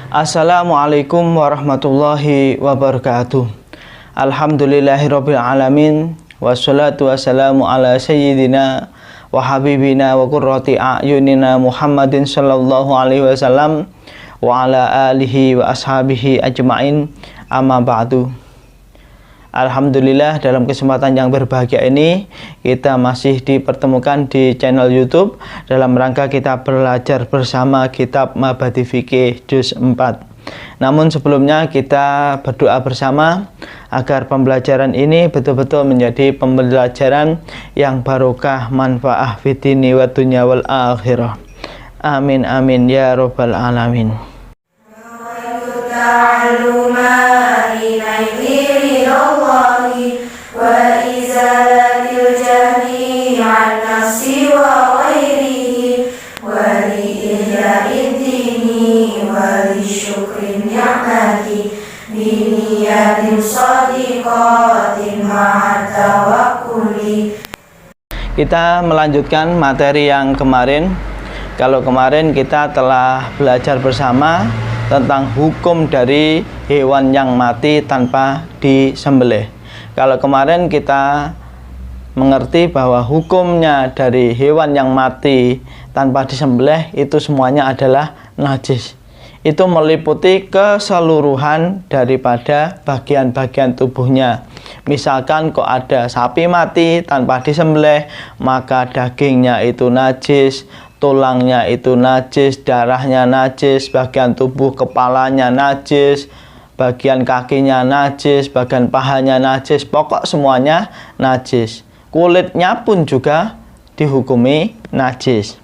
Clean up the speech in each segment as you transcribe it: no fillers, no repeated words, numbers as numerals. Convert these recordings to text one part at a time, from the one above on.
Assalamualaikum warahmatullahi wabarakatuh. Alhamdulillahirabbil alamin. Wassalatu wassalamu ala sayyidina wa habibina wa qurrati a'yunina Muhammadin sallallahu alaihi wasallam wa ala alihi wa ashabihi ajma'in. Amma ba'du. Alhamdulillah, dalam kesempatan yang berbahagia ini kita masih dipertemukan di channel YouTube dalam rangka kita belajar bersama kitab Mabadi Fikih Juz 4. Namun sebelumnya kita berdoa bersama agar pembelajaran ini betul-betul menjadi pembelajaran yang barokah, manfaah fitini wa dunya wal akhirah. Amin amin ya rabbal alamin. Kita melanjutkan materi yang kemarin. Kalau kemarin kita telah belajar bersama tentang hukum dari hewan yang mati tanpa disembelih. Kalau kemarin kita mengerti bahwa hukumnya dari hewan yang mati tanpa disembelih itu semuanya adalah najis. Itu meliputi keseluruhan daripada bagian-bagian tubuhnya. Misalkan kok ada sapi mati tanpa disembelih, maka dagingnya itu najis, tulangnya itu najis, darahnya najis, bagian tubuh kepalanya najis, bagian kakinya najis, bagian pahanya najis, pokok semuanya najis. Kulitnya pun juga dihukumi najis.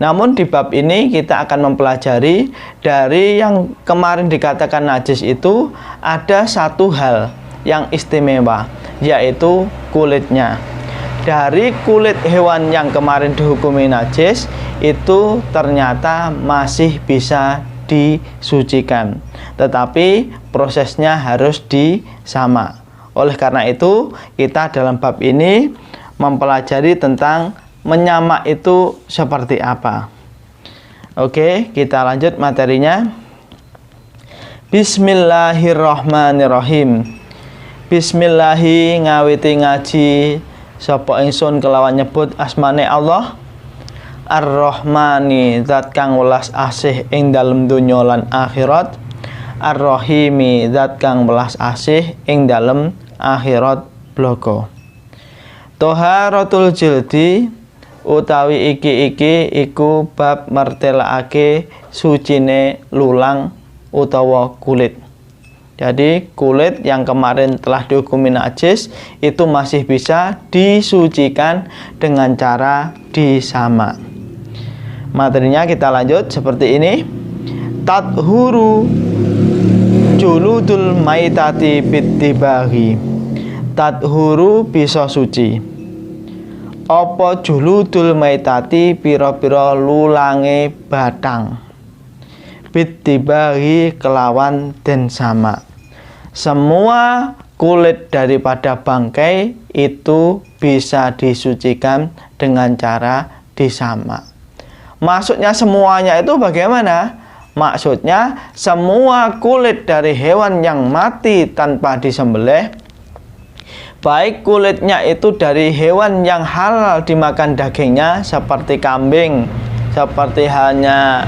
Namun di bab ini kita akan mempelajari dari yang kemarin dikatakan najis itu ada satu hal yang istimewa, yaitu kulitnya. Dari kulit hewan yang kemarin dihukumi najis itu ternyata masih bisa disucikan, tetapi prosesnya harus disama. Oleh karena itu kita dalam bab ini mempelajari tentang menyamak itu seperti apa. Oke, kita lanjut materinya. Bismillahirrahmanirrahim. Bismillahi ngawiti ngaji sapa ingsun kelawan nyebut asmane Allah. Ar-Rahmani, zat kang welas asih ing dalem donya lan akhirat. Ar-Rahimi, zat kang welas asih ing dalem akhirat bloko. Toharatul jildi utawi iki iku bab martelake sucine lulang utawa kulit. Jadi kulit yang kemarin telah dihukumi najis itu masih bisa disucikan dengan cara disamak. Materinya kita lanjut seperti ini. Tathuru juludul maitati bittibahi. Tathuru bisa suci apa juludul maitati pira-pira lulange batang bittibahi kelawan den sama. Semua kulit daripada bangkai itu bisa disucikan dengan cara disamak. Maksudnya semuanya itu bagaimana? Maksudnya semua kulit dari hewan yang mati tanpa disembelih, baik kulitnya itu dari hewan yang halal dimakan dagingnya seperti kambing, seperti halnya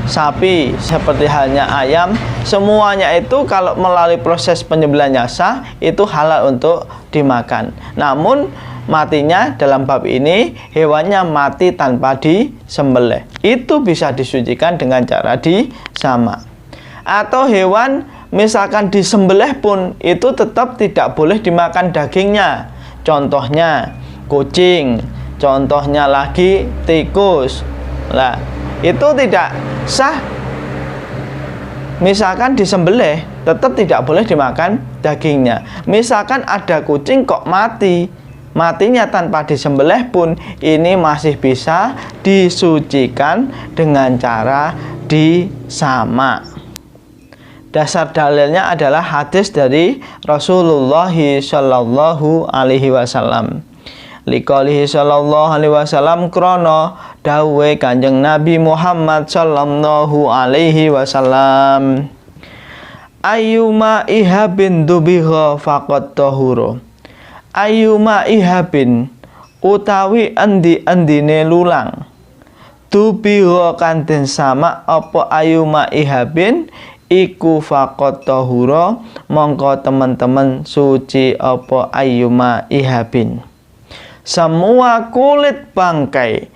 sapi, seperti halnya ayam, semuanya itu kalau melalui proses penyembelihannya sah, itu halal untuk dimakan. Namun matinya dalam bab ini hewannya mati tanpa disembelih, itu bisa disucikan dengan cara disamak. Atau hewan misalkan disembelih pun itu tetap tidak boleh dimakan dagingnya. Contohnya kucing, contohnya lagi tikus. Lah, itu tidak sah. Misalkan disembelih tetap tidak boleh dimakan dagingnya. Misalkan ada kucing kok mati, matinya tanpa disembelih pun ini masih bisa disucikan dengan cara disamak. Dasar dalilnya adalah hadis dari Rasulullah Shallallahu Alaihi Wasallam. Liqaulihi sallallahu alaihi wasallam krono Dawe Kanjeng Nabi Muhammad sallallahu alaihi wasallam, ayyuma ihabin dubiha faqad tahura. Ayyuma ihabin utawi endi-endine lulang, dubiha kanten sama apa ayyuma ihabin iku faqad tahura, mongko teman-teman suci apa ayyuma ihabin. Semua kulit bangkai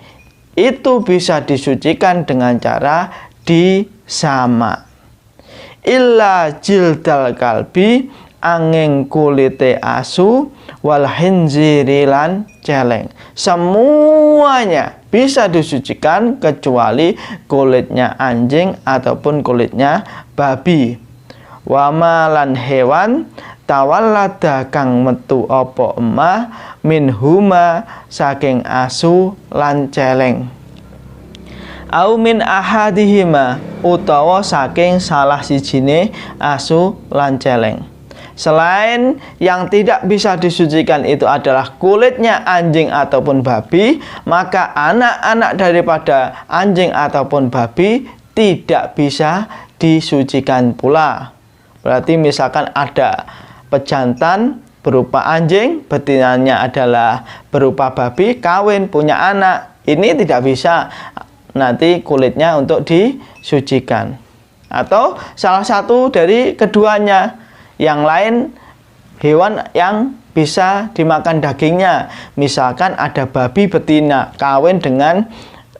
itu bisa disucikan dengan cara disama. Illa jildal kalbi, angin kulite asu, wal khinziri lan celeng. Semuanya bisa disucikan kecuali kulitnya anjing ataupun kulitnya babi. Wama lan hewan tawallada kang metu apa emah minhuma saking asu lan celeng. Au min ahadihima utawa saking salah sijine asu lan celeng. Selain yang tidak bisa disucikan itu adalah kulitnya anjing ataupun babi, maka anak-anak daripada anjing ataupun babi tidak bisa disucikan pula. Berarti misalkan ada pejantan berupa anjing, betinanya adalah berupa babi, kawin punya anak, ini tidak bisa nanti kulitnya untuk disucikan. Atau salah satu dari keduanya, yang lain hewan yang bisa dimakan dagingnya, misalkan ada babi betina kawin dengan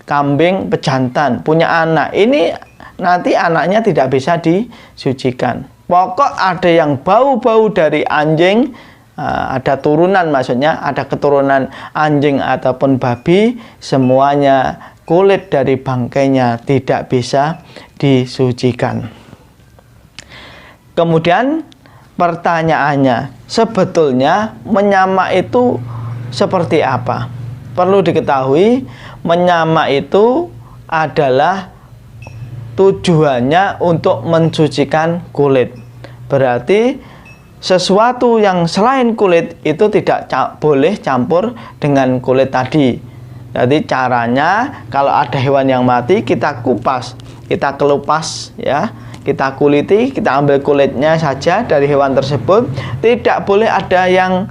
kambing pejantan punya anak, ini nanti anaknya tidak bisa disucikan. Pokok ada yang bau-bau dari anjing, ada turunan, maksudnya ada keturunan anjing ataupun babi, semuanya kulit dari bangkainya tidak bisa disucikan. Kemudian pertanyaannya, sebetulnya menyama itu seperti apa? Perlu diketahui, menyama itu adalah tujuannya untuk mensucikan kulit. Berarti sesuatu yang selain kulit itu tidak boleh campur dengan kulit tadi. Jadi caranya, kalau ada hewan yang mati, kita kupas, kita kelupas ya, kita kuliti, kita ambil kulitnya saja dari hewan tersebut. Tidak boleh ada yang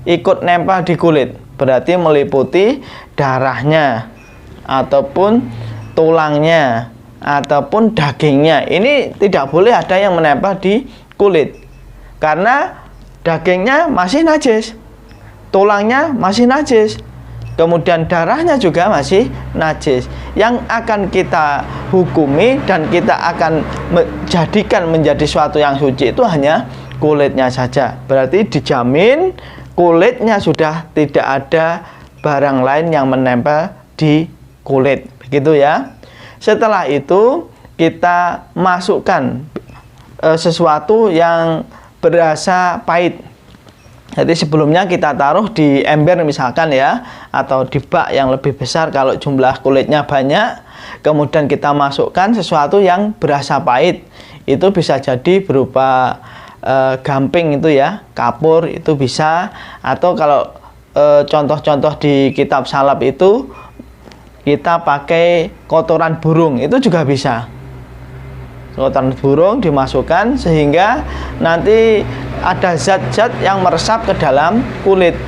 ikut nempel di kulit, berarti meliputi darahnya ataupun tulangnya ataupun dagingnya. Ini tidak boleh ada yang menempel di kulit, karena dagingnya masih najis, tulangnya masih najis, kemudian darahnya juga masih najis. Yang akan kita hukumi dan kita akan jadikan menjadi suatu yang suci itu hanya kulitnya saja. Berarti dijamin kulitnya sudah tidak ada barang lain yang menempel di kulit, begitu ya. Setelah itu kita masukkan sesuatu yang berasa pahit. Jadi sebelumnya kita taruh di ember misalkan ya, atau di bak yang lebih besar kalau jumlah kulitnya banyak. Kemudian kita masukkan sesuatu yang berasa pahit. Itu bisa jadi berupa gamping itu ya, kapur itu bisa. Atau kalau contoh-contoh di kitab salaf itu kita pakai kotoran burung, itu juga bisa. Kotoran burung dimasukkan sehingga nanti ada zat-zat yang meresap ke dalam kulit,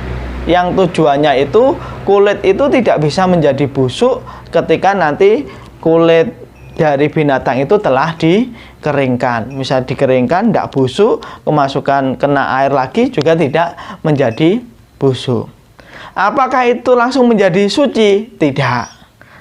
yang tujuannya itu kulit itu tidak bisa menjadi busuk ketika nanti kulit dari binatang itu telah dikeringkan. Misal dikeringkan tidak busuk, kemasukan kena air lagi juga tidak menjadi busuk. Apakah itu langsung menjadi suci?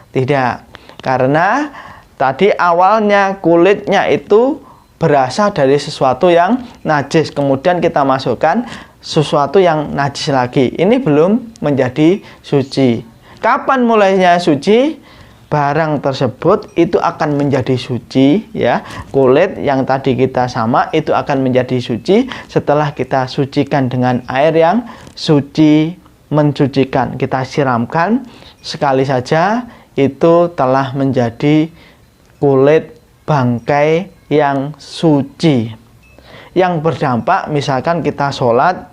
Tidak, karena tadi awalnya kulitnya itu berasal dari sesuatu yang najis, kemudian kita masukkan sesuatu yang najis lagi. Ini belum menjadi suci. Kapan mulainya suci? Barang tersebut itu akan menjadi suci ya. Kulit yang tadi kita sama itu akan menjadi suci setelah kita sucikan dengan air yang suci, mensucikan. Kita siramkan sekali saja, itu telah menjadi kulit bangkai yang suci, yang berdampak misalkan kita sholat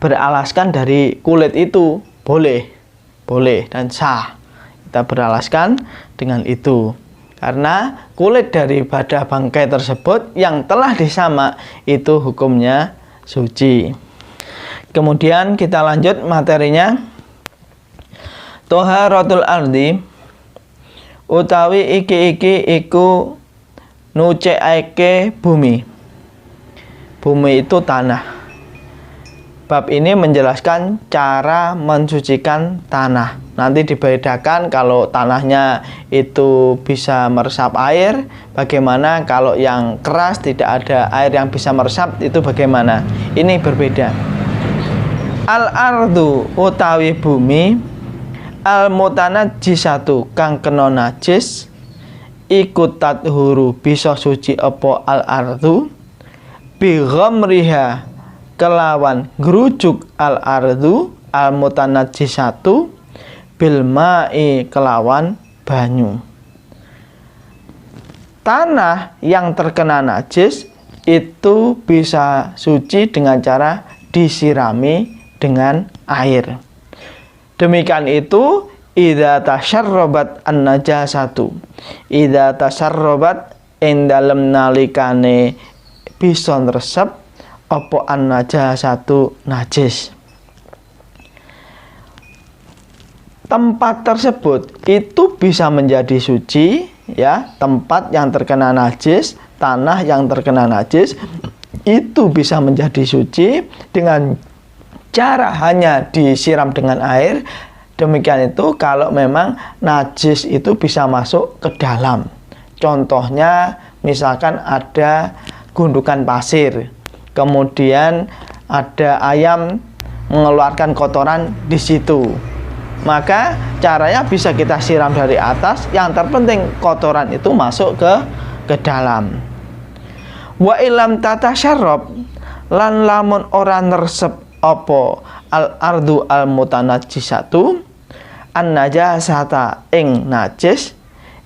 beralaskan dari kulit itu boleh dan sah, Kita beralaskan dengan itu. Karena kulit daripada bangkai tersebut yang telah disamak itu hukumnya suci. Kemudian kita lanjut materinya. Toharatul ardi utawi iki iku nucekake bumi. Bumi itu tanah. Bab ini menjelaskan cara mensucikan tanah. Nanti dibedakan kalau tanahnya itu bisa meresap air, bagaimana kalau yang keras tidak ada air yang bisa meresap, itu bagaimana. Ini berbeda. Al-ardu utawi bumi, al-mutanajjisatu kang kena najis, iku tathuru bisa suci apa al-ardu, bi ghamriha kelawan ngrujuk al-ardu al-mutanajjisatu bil ma'i kelawan banyu. Tanah yang terkena najis itu bisa suci dengan cara disirami dengan air. Demikian itu idza tasyarrabat an-najasatu. Idza tasyarrabat ing dalem nalikane bisa ngresep apa an-najasatu najis. Tempat tersebut itu bisa menjadi suci, ya. Tempat yang terkena najis, tanah yang terkena najis itu bisa menjadi suci dengan cara hanya disiram dengan air. Demikian itu kalau memang najis itu bisa masuk ke dalam. Contohnya misalkan ada gundukan pasir, kemudian ada ayam mengeluarkan kotoran di situ. Maka caranya bisa kita siram dari atas, yang terpenting kotoran itu masuk ke dalam. Wa ilam tatasyarrab lan lamun ora nersep apa al-ardu al-mutanajjisatu an-najasata ing najis,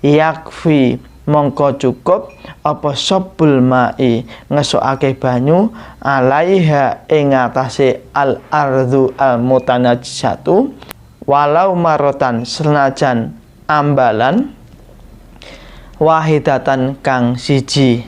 yakfi mongko cukup apa sobbul ma'i ngesokake banyu alaiha ing atase al-ardu al-mutanajjisatu walau marotan senajan ambalan wahidatan kang siji.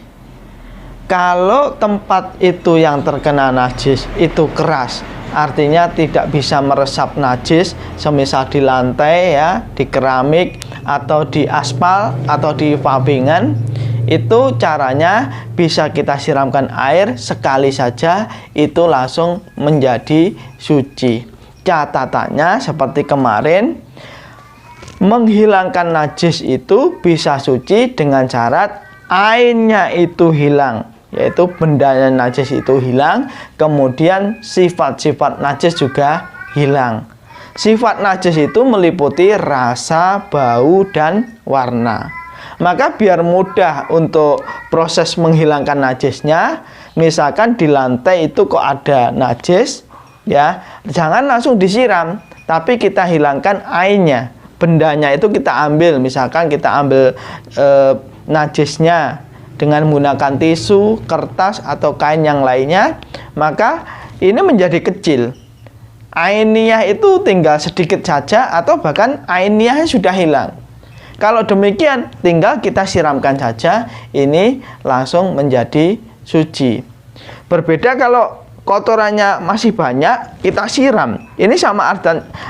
Kalau tempat itu yang terkena najis itu keras, artinya tidak bisa meresap najis, semisal di lantai, ya, di keramik atau di aspal atau di paving-an, itu caranya bisa kita siramkan air sekali saja, itu langsung menjadi suci. Catatannya seperti kemarin, menghilangkan najis itu bisa suci dengan syarat ainnya itu hilang, yaitu bendanya najis itu hilang, kemudian sifat-sifat najis juga hilang. Sifat najis itu meliputi rasa, bau, dan warna. Maka biar mudah untuk proses menghilangkan najisnya, misalkan di lantai itu kok ada najis, ya, jangan langsung disiram, tapi kita hilangkan ainnya, bendanya itu kita ambil, misalkan kita ambil najisnya dengan menggunakan tisu, kertas, atau kain yang lainnya, maka ini menjadi kecil. Ainiyah itu tinggal sedikit saja, atau bahkan ainiyahnya sudah hilang. Kalau demikian, tinggal kita siramkan saja, ini langsung menjadi suci. Berbeda kalau kotorannya masih banyak, kita siram. Ini sama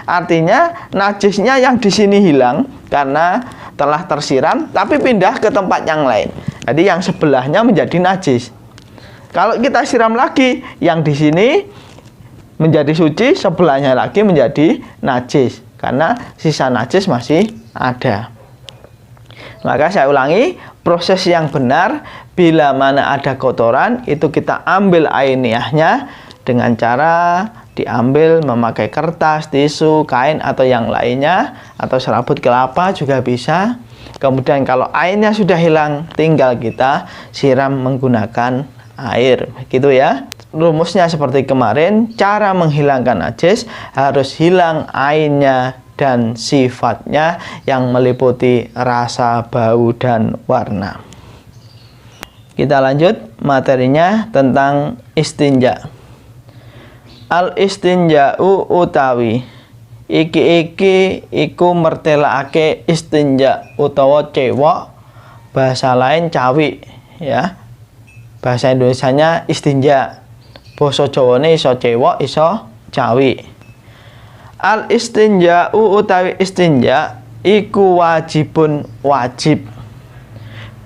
artinya najisnya yang di sini hilang karena telah tersiram, tapi pindah ke tempat yang lain. Jadi yang sebelahnya menjadi najis. Kalau kita siram lagi, yang di sini menjadi suci, sebelahnya lagi menjadi najis, karena sisa najis masih ada. Maka saya ulangi, proses yang benar, bila mana ada kotoran, itu kita ambil ainiyahnya dengan cara diambil memakai kertas, tisu, kain, atau yang lainnya, atau serabut kelapa juga bisa. Kemudian kalau airnya sudah hilang, tinggal kita siram menggunakan air, gitu ya. Rumusnya seperti kemarin, cara menghilangkan najis harus hilang airnya dan sifatnya yang meliputi rasa, bau, dan warna. Kita lanjut materinya tentang istinja. Al istinja'u utawi iki iku mertelakake istinja utawa cewek, bahasa lain cawi ya. Bahasa Indonesianya istinja. Basa Jawane iso cewek, iso cawi. Al istinja'u utawi istinja iku wajibun wajib.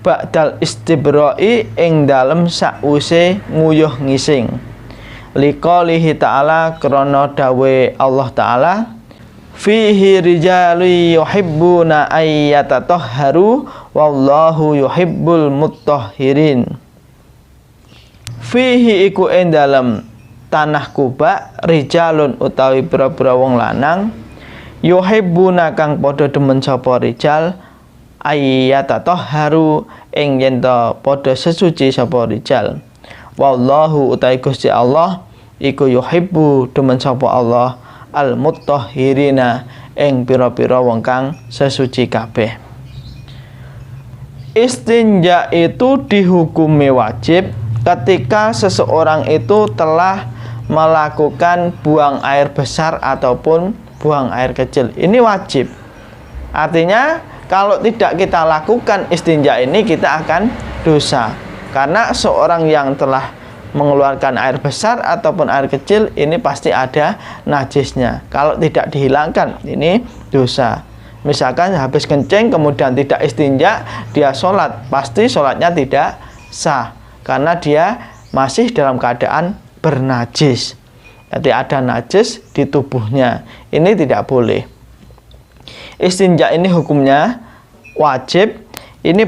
Ba'dal istibra'i ing dalem sakwise nguyuh ngising. Liqaulihi ta'ala krana dawe Allah ta'ala fihi rijalu yuhibbuna ayyatatahharu wallahu yuhibbul mutahhirin. Fihi iku ing dalem tanah Kuba rijalun utawi pira-pira wong lanang yuhibbuna kang padha demen sapa rijal ayyatatahharu ing yen to padha sesuci sapa rijal. Wallahu utawi Gusti Allah iku yuhibbu demen sapa Allah al mutahhirina ing pira-pira wong kang sesuci kabeh. Istinja itu dihukumi wajib ketika seseorang itu telah melakukan buang air besar ataupun buang air kecil. Ini wajib. Artinya kalau tidak kita lakukan istinja ini, kita akan dosa. Karena seorang yang telah mengeluarkan air besar ataupun air kecil, ini pasti ada najisnya. Kalau tidak dihilangkan, ini dosa. Misalkan habis kencing kemudian tidak istinja, dia sholat, pasti sholatnya tidak sah. Karena dia masih dalam keadaan bernajis. Jadi ada najis di tubuhnya. Ini tidak boleh. Istinja ini hukumnya wajib. Ini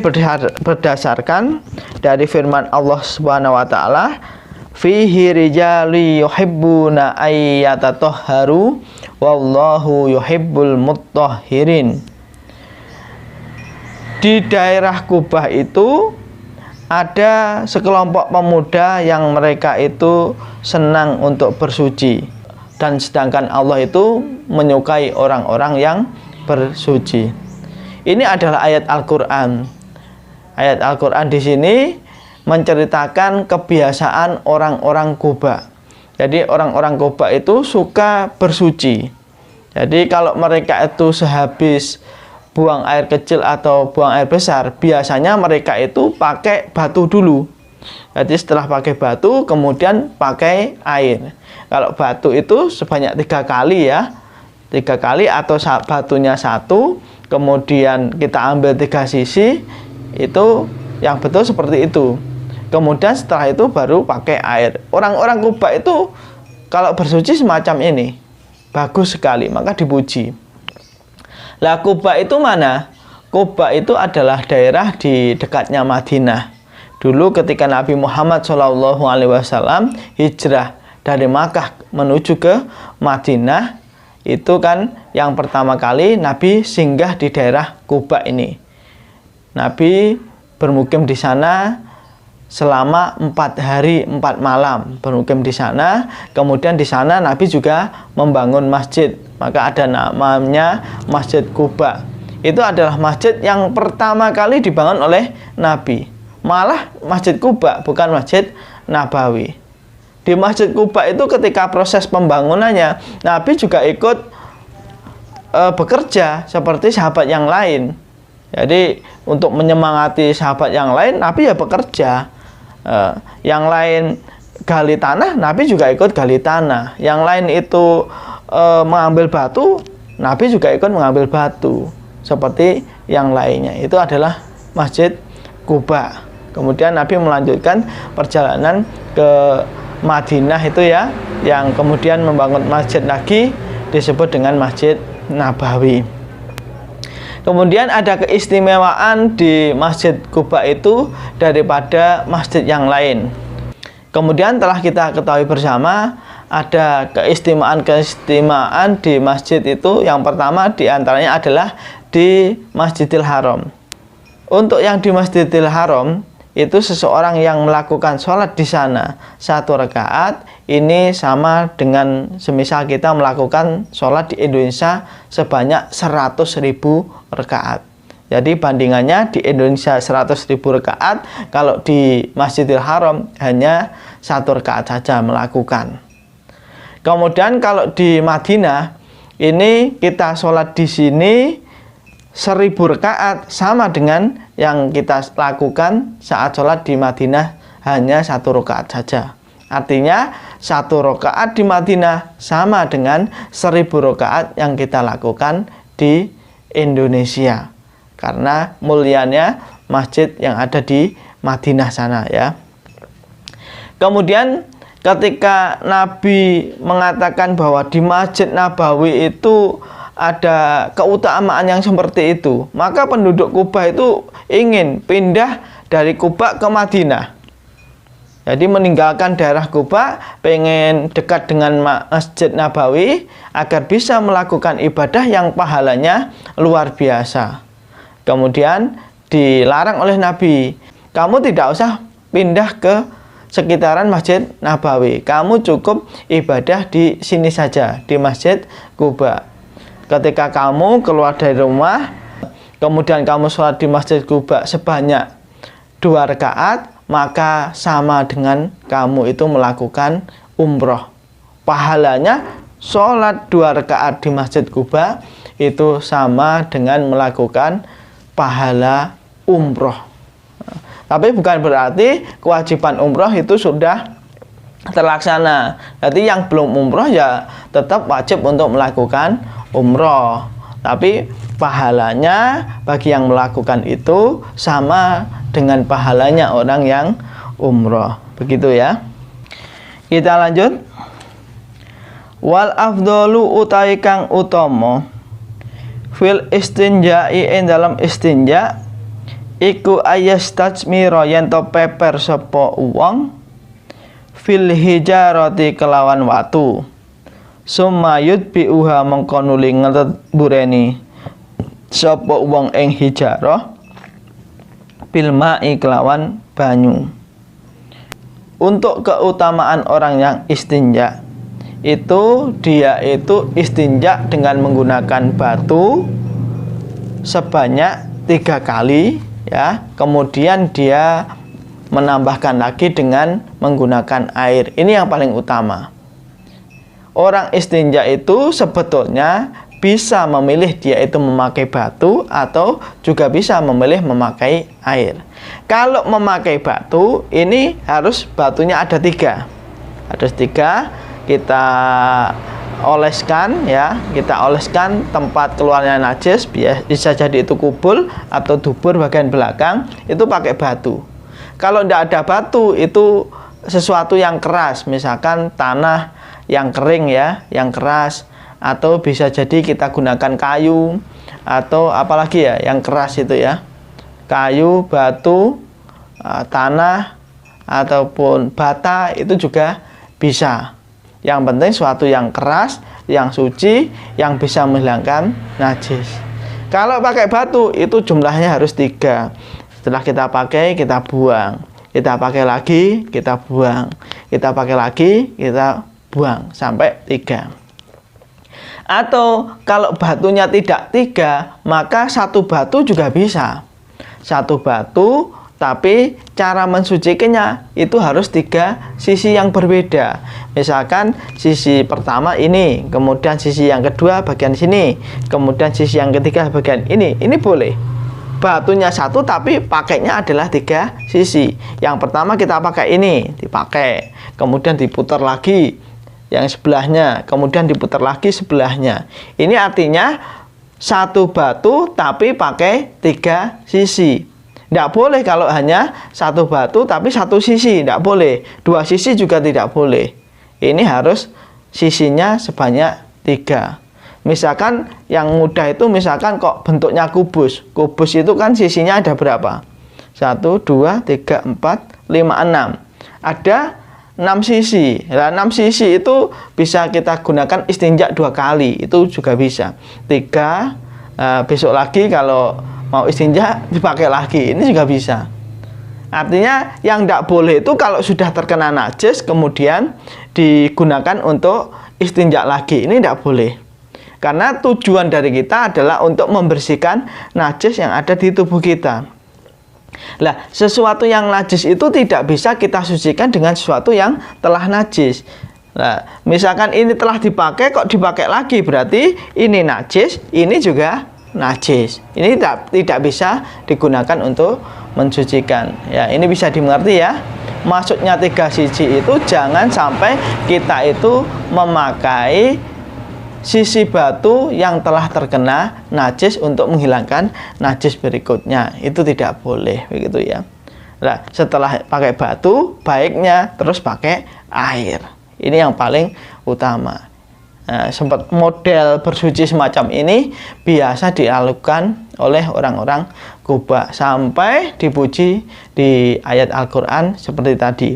berdasarkan dari firman Allah Subhanahu wa taala, fihi rijali yuhibbuna ayyatatahharu wallahu yuhibbul mutahhirin. Di daerah Kubah itu ada sekelompok pemuda yang mereka itu senang untuk bersuci, dan sedangkan Allah itu menyukai orang-orang yang bersuci. Ini adalah ayat Al-Qur'an. Ayat Al-Qur'an di sini menceritakan kebiasaan orang-orang Kuba. Jadi orang-orang Kuba itu suka bersuci. Jadi kalau mereka itu sehabis buang air kecil atau buang air besar, biasanya mereka itu pakai batu dulu. Jadi setelah pakai batu, kemudian pakai air. Kalau batu itu sebanyak 3 kali ya, 3 kali atau batunya 1, kemudian kita ambil 3 sisi, itu yang betul seperti itu. Kemudian setelah itu baru pakai air. Orang-orang Kuba itu kalau bersuci semacam ini, bagus sekali, maka dipuji. Lah Kuba itu mana? Kuba itu adalah daerah di dekatnya Madinah. Dulu ketika Nabi Muhammad SAW hijrah dari Makkah menuju ke Madinah, itu kan yang pertama kali Nabi singgah di daerah Kuba ini. Nabi bermukim di sana selama 4 hari 4 malam bermukim di sana. Kemudian di sana Nabi juga membangun masjid, maka ada namanya Masjid Kuba. Itu adalah masjid yang pertama kali dibangun oleh Nabi. Malah Masjid Kuba, bukan Masjid Nabawi. Di Masjid Kuba itu ketika proses pembangunannya, Nabi juga ikut bekerja seperti sahabat yang lain. Jadi untuk menyemangati sahabat yang lain, Nabi ya bekerja. Yang lain gali tanah, Nabi juga ikut gali tanah. Yang lain itu mengambil batu, Nabi juga ikut mengambil batu. Seperti yang lainnya. Itu adalah Masjid Kuba. Kemudian Nabi melanjutkan perjalanan ke Madinah itu ya, yang kemudian membangun masjid lagi disebut dengan Masjid Nabawi. Kemudian ada keistimewaan di Masjid Kuba itu daripada masjid yang lain. Kemudian telah kita ketahui bersama ada keistimewaan di masjid itu. Yang pertama diantaranya adalah di Masjidil Haram. Untuk yang di Masjidil Haram itu seseorang yang melakukan sholat di sana 1 rakaat, ini sama dengan semisal kita melakukan sholat di Indonesia sebanyak 100.000 rakaat. Jadi bandingannya di Indonesia 100.000 rakaat, kalau di Masjidil Haram hanya 1 rakaat saja melakukan. Kemudian kalau di Madinah Ini kita sholat di sini 1000 rakaat sama dengan yang kita lakukan saat sholat di Madinah hanya 1 rakaat saja. Artinya 1 rakaat di Madinah sama dengan 1000 rakaat yang kita lakukan di Indonesia. Karena mulianya masjid yang ada di Madinah sana ya. Kemudian ketika Nabi mengatakan bahwa di Masjid Nabawi itu ada keutamaan yang seperti itu, maka penduduk Kuba itu ingin pindah dari Kuba ke Madinah. Jadi meninggalkan daerah Kuba, pengen dekat dengan Masjid Nabawi agar bisa melakukan ibadah yang pahalanya luar biasa. Kemudian dilarang oleh Nabi, kamu tidak usah pindah ke sekitaran Masjid Nabawi, kamu cukup ibadah di sini saja, di Masjid Kuba. Ketika kamu keluar dari rumah, kemudian kamu sholat di Masjid Kuba sebanyak 2 rakaat, maka sama dengan kamu itu melakukan umroh. Pahalanya sholat 2 rakaat di Masjid Kuba itu sama dengan melakukan pahala umroh. Tapi bukan berarti kewajiban umroh itu sudah terlaksana. Jadi yang belum umroh ya tetap wajib untuk melakukan umroh. Tapi pahalanya bagi yang melakukan itu sama dengan pahalanya orang yang umroh. Begitu ya. Kita lanjut. Wal afdalu utawi kang utama fil istinja'i ing dalam istinja iku ayastajmira yen to peper sapa wong fil hijarati kelawan watu summa yudbiuha mengko nuli ngebureni sapa wong ing hijarah bil ma'i kelawan banyu. Untuk keutamaan orang yang istinja itu dia itu istinja dengan menggunakan batu sebanyak 3 kali ya, kemudian dia menambahkan lagi dengan menggunakan air. Ini yang paling utama. Orang istinja itu sebetulnya bisa memilih dia itu memakai batu atau juga bisa memilih memakai air. Kalau memakai batu, ini harus batunya ada 3. Ada 3, kita oleskan ya, kita oleskan tempat keluarnya najis, bisa jadi itu kubul atau dubur bagian belakang, itu pakai batu. Kalau tidak ada batu, itu sesuatu yang keras, misalkan tanah yang kering ya, yang keras, atau bisa jadi kita gunakan kayu atau apalagi ya yang keras itu ya, kayu, batu, tanah ataupun bata itu juga bisa. Yang penting suatu yang keras, yang suci, yang bisa menghilangkan najis. Kalau pakai batu itu jumlahnya harus 3. Setelah kita pakai, kita buang. Kita pakai lagi, kita buang. Kita pakai lagi, kita buang sampai 3. Atau kalau batunya tidak 3, maka 1 batu juga bisa. 1 batu, tapi cara mensucikannya itu harus 3 sisi yang berbeda. Misalkan sisi pertama ini, kemudian sisi yang kedua bagian sini, kemudian sisi yang ketiga bagian ini. Ini boleh. Batunya 1 tapi pakainya adalah 3 sisi. Yang pertama kita pakai ini, dipakai, kemudian diputar lagi yang sebelahnya, kemudian diputar lagi sebelahnya. Ini artinya 1 batu tapi pakai 3 sisi. Tidak boleh kalau hanya 1 batu tapi 1 sisi, tidak boleh. 2 sisi juga tidak boleh. Ini harus sisinya sebanyak 3. Misalkan yang mudah itu misalkan kok bentuknya kubus. Kubus itu kan sisinya ada berapa? 1, 2, 3, 4, 5, 6. Ada 6 sisi. Nah, 6 sisi itu bisa kita gunakan istinja 2 kali. Itu juga bisa. 3, besok lagi kalau mau istinja dipakai lagi. Ini juga bisa. Artinya yang tidak boleh itu kalau sudah terkena najis kemudian digunakan untuk istinja lagi. Ini tidak boleh. Karena tujuan dari kita adalah untuk membersihkan najis yang ada di tubuh kita. Lah, sesuatu yang najis itu tidak bisa kita sucikan dengan sesuatu yang telah najis. Nah, misalkan ini telah dipakai kok dipakai lagi, berarti ini najis, ini juga najis. Ini tidak bisa digunakan untuk mensucikan. Ya, ini bisa dimengerti ya. Maksudnya 3 siji itu jangan sampai kita itu memakai sisi batu yang telah terkena najis untuk menghilangkan najis berikutnya. Itu tidak boleh, begitu ya. Nah, setelah pakai batu, baiknya terus pakai air. Ini yang paling utama. Nah, sempat model bersuci semacam ini biasa dilakukan oleh orang-orang Kuba sampai dipuji di ayat Al-Quran seperti tadi.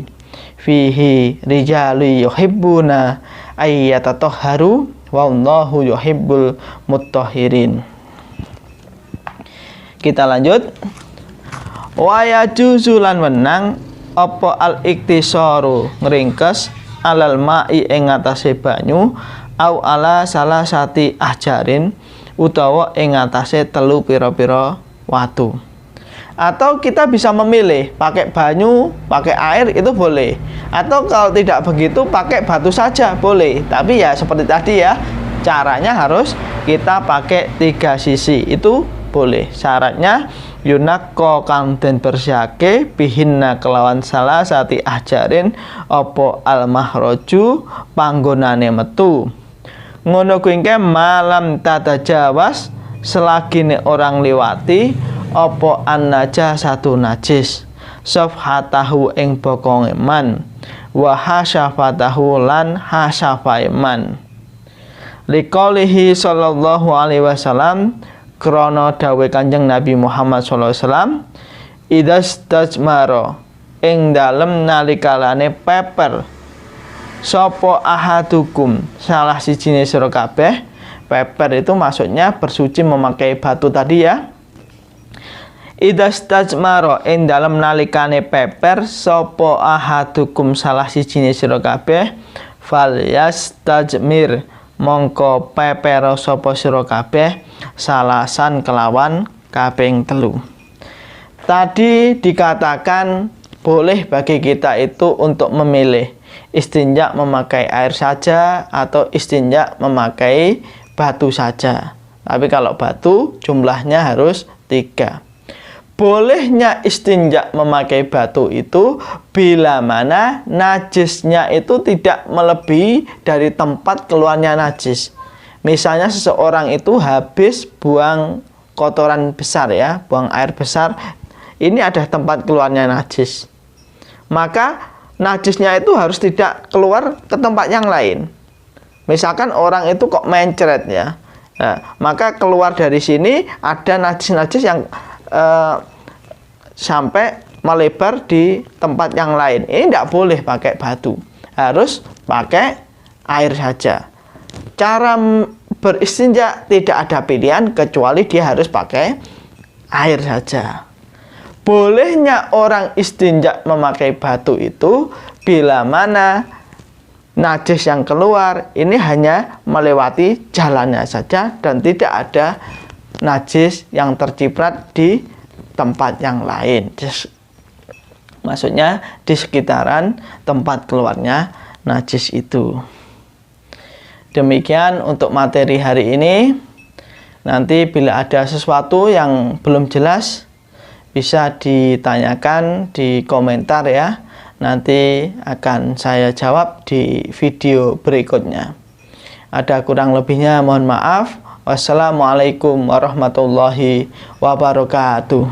Fihi rijalu yuhibbuna ayyatatahharu wallahu yuhibbul mutahhirin. Kita lanjut. Wa yajuzu lan menang apa al-iktisaru ngringkes alal ma'i ing atase banyu au ala salah sati ahjarin utawa ing atase telu pira-pira watu. Atau kita bisa memilih pakai banyu, pakai air itu boleh. Atau kalau tidak begitu pakai batu saja boleh. Tapi ya seperti tadi ya, caranya harus kita pakai 3 sisi itu boleh. Syaratnya yunakko kang den bersihake bihinna kelawan salah sati ahjarin opo al mahroju panggonane metu. Ngono kuwi malam tata jawas selagine orang liwati opo an najasatu najis safhatahu ing bokonge man wa hasyafatahu lan hasyafae man. Liqaulihi sallallahu alaihi wasallam, krana dawuh Kanjeng Nabi Muhammad sallallahu alaihi wasallam, idastajmara ing dalem nalikalane peper sapa ahadukum salah sijine sira kabeh. Peper itu maksudnya bersuci memakai batu tadi ya. Idastajmara ing dalem nalikane peper sapa ahadukum salah sijine sira kabeh falyastajmir mongko pepero sapa sira kabeh salasan kelawan kaping 3. Tadi dikatakan boleh bagi kita itu untuk memilih istinja memakai air saja atau istinja memakai batu saja. Tapi kalau batu jumlahnya harus 3. Bolehnya istinja memakai batu itu bila mana najisnya itu tidak melebihi dari tempat keluarnya najis. Misalnya seseorang itu habis buang kotoran besar ya, buang air besar, ini ada tempat keluarnya najis. Maka najisnya itu harus tidak keluar ke tempat yang lain. Misalkan orang itu kok mencret ya, nah, maka keluar dari sini ada najis-najis yang sampai melebar di tempat yang lain. Ini tidak boleh pakai batu, harus pakai air saja. Cara beristinja tidak ada pilihan kecuali dia harus pakai air saja. Bolehnya orang istinja memakai batu itu bila mana najis yang keluar ini hanya melewati jalannya saja dan tidak ada najis yang terciprat di tempat yang lain. Maksudnya di sekitaran tempat keluarnya najis itu. Demikian untuk materi hari ini. Nanti bila ada sesuatu yang belum jelas bisa ditanyakan di komentar ya. Nanti akan saya jawab di video berikutnya. Ada kurang lebihnya mohon maaf. Wassalamualaikum warahmatullahi wabarakatuh.